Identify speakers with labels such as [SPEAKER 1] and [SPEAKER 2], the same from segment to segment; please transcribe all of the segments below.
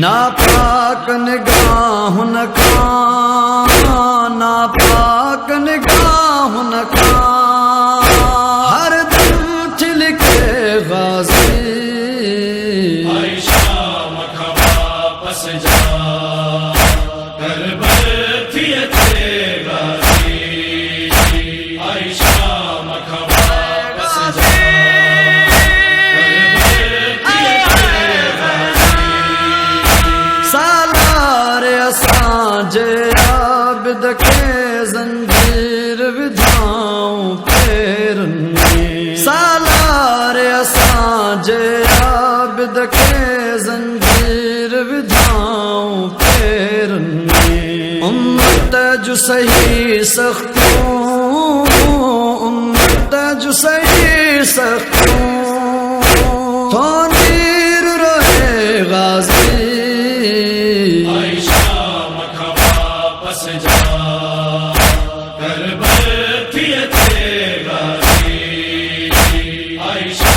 [SPEAKER 1] ناپاک نگاہوں نکان، ناپاک نگاہوں نکان، ہر دم چلکے غازی
[SPEAKER 2] عائشہ مکھبا پس جا کربل تھی تیرے غازی عائشہ مکھبا پس جا
[SPEAKER 1] جے عابد کے زنجیر ودھاؤں پیرنی، سالار اساں جے عابد کے زنجیر ودھاؤں پیرنی، امت جو صحیح سختوں، امت جو صحیح سختوں، تو نیر رہے غازی
[SPEAKER 2] عائشہ پس جا کربل تھی تیرے غازی عائشہ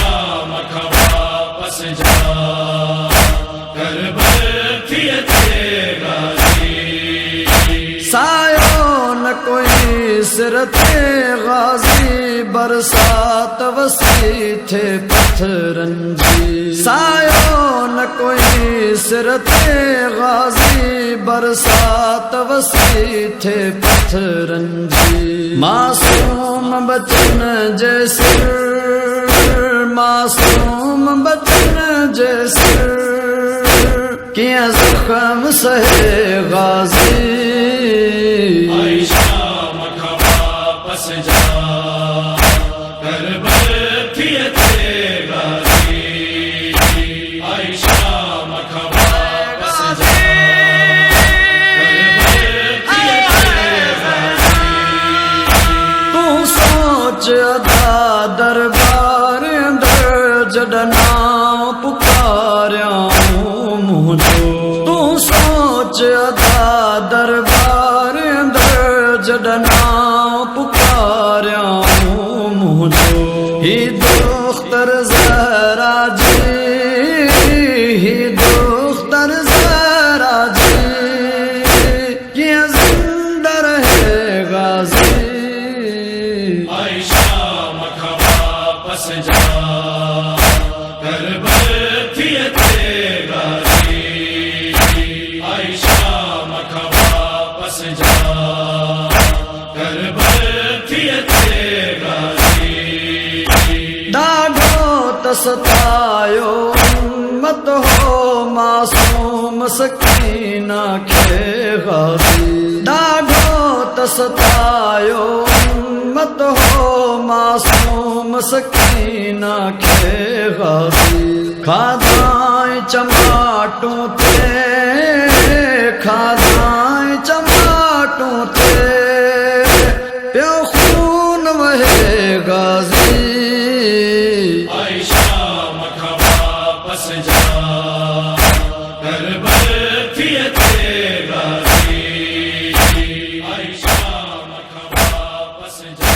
[SPEAKER 2] مکھبا پس جا کربل تھی تیرے غازی
[SPEAKER 1] سایوں نہ کوئی سرت غازی برسات وسیع تھے پتھرنجی، سایوں نہ کوئی سرت غازی برسات وسیع تھے پتھرنجی، معصوم بچن جیسے، معصوم بچن جیسے کیا زخم سہے غازی
[SPEAKER 2] عائشہ مکھبا پس جا کربل تھی تیرے غازی عائشہ مکھبا پس جا
[SPEAKER 1] ادا دربار اندر جڈنا پکاریاں مجھو، تو سوچ ادا دربار اندر جڈنا پکاریاں مجھو، ہی دختر زہرا جی، ہی دختر زہرا جی کیا زندہ رہے غازی
[SPEAKER 2] عائشہ مکھبا پس جا کربل تھی تیرے غازی عائشہ مکھبا پس جا کربل تھی تیرے غازی
[SPEAKER 1] ڈاڈھو تستایو امت ہو معصوم سکینہ کے غازی، ڈاڈھو تستایو امت ہو معصوم سکینہ کے غازی، کھادائیں چماٹوں تھے، کھادائیں چماٹوں تھے، پیو خون وہے غازی
[SPEAKER 2] عائشہ مکھبا پس جا کربل تھی تیرے غازی عائشہ مکھبا پس جا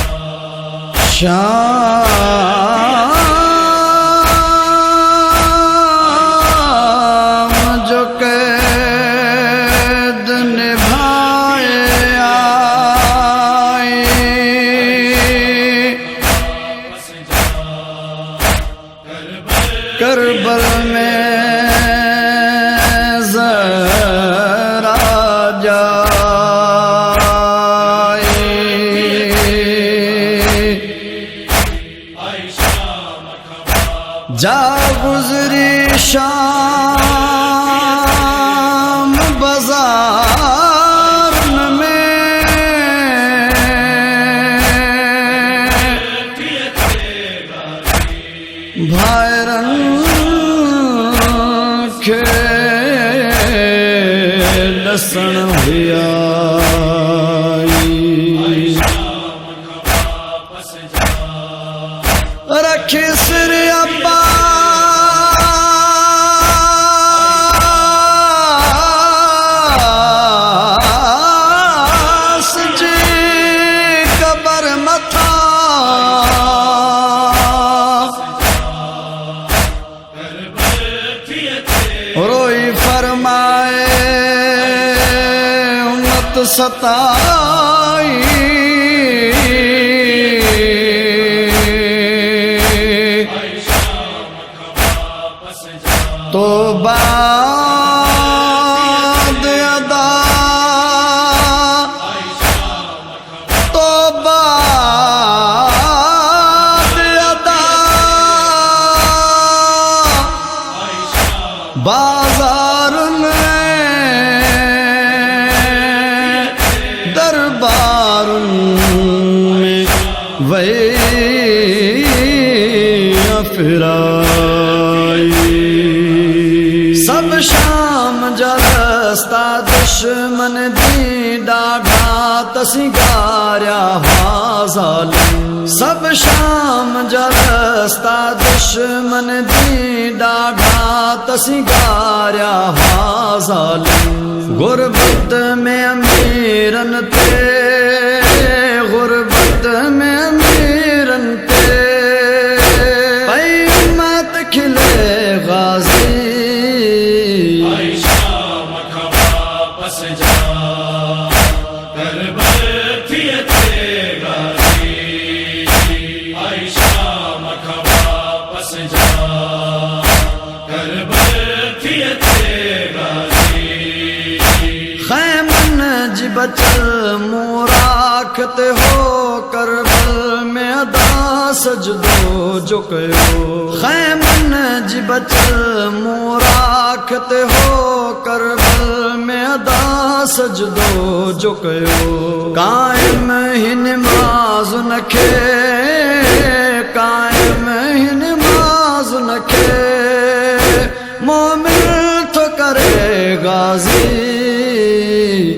[SPEAKER 1] شام جو قید نبھائے آئی، کربل میں زہرا جائی، جا گزری شام بازار میں، بھائرن کے لسن ہویا رکھے سر عباس جی قبر متھا روئی فرمائے امت ستائی تو بعد ادا تو بعد ادا بازار میں دربار میں وہی پھرائی سب شام جلستا دشمن دی ڈاڈا تسنگاریا ظالم سب شام جلستا دشمن دی ڈاڈا تسنگاریا ظالم غربت میں امیرن تے غربت میں امیرن تے قیامت کھلے غازی خیمن جی بچل موراکھتے ہو کربل میں ادا سجدو جو کہو خیمن جی بچل موراکھتے ہو کربل میں ادا سجدو جو کہو قائم ہی نماز نکھے قائم ہی نماز نکھے مومن تو کرے غازی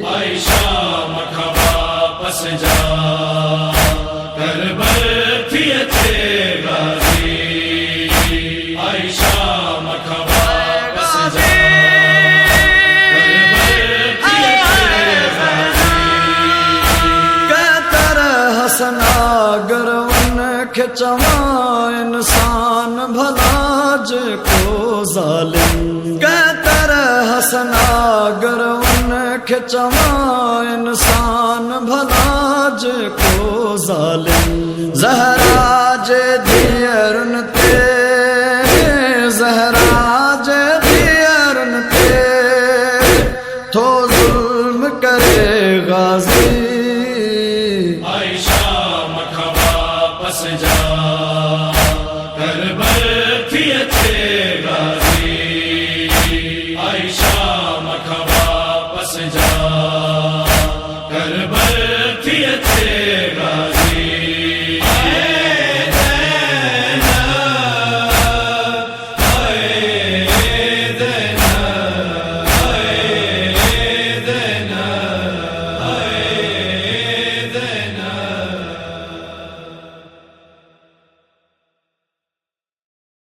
[SPEAKER 2] عائشہ مرحبا پس جا کربل تھی تھے غازی عائشہ مرحبا پس جا کربل تھی تھے غازی
[SPEAKER 1] کہتر حسنا گر ان کھچواں انسان بھلا جے کو ظالم کہتر حسنا گر ان کھچواں انسان بھلا جے کو ظالم زہر